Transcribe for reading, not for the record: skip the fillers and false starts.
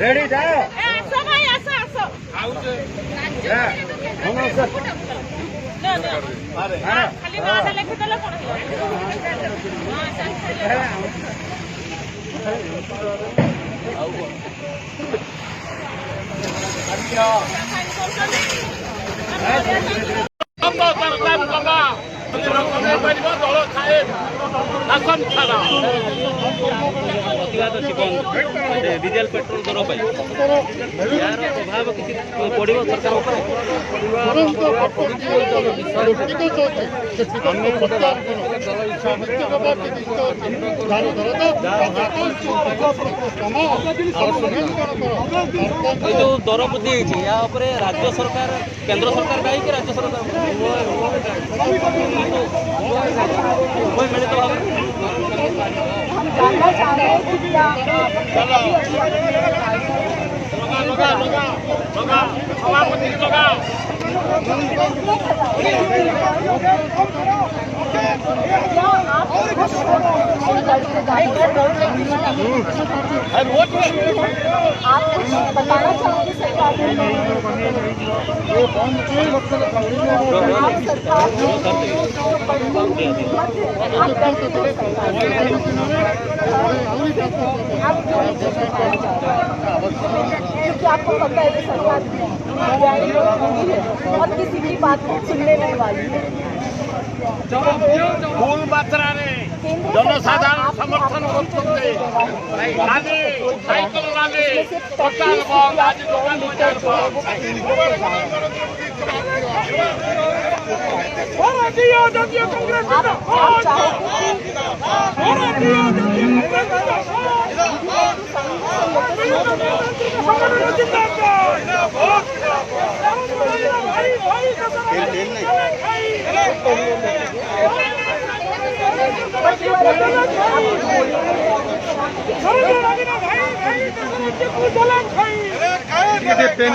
Ready जाओ diesel petrol दर यार प्रभाव किसी पड़ो सरकार जो दर वृद्धि या राज्य सरकार केंद्र सरकार दायी कि राज्य सरकार मिलित भाव जानना चाह रहे हैं कि क्या आप कुछ बताना चाहोगे सरकार क्योंकि आपको पता है कि सरकार और किसी की बात सुनने नहीं वाली है। फूल मात्रा जनसाधारण समर्थन करते साइकिल रैली टोटल बंद आज दुकान बाजार पेन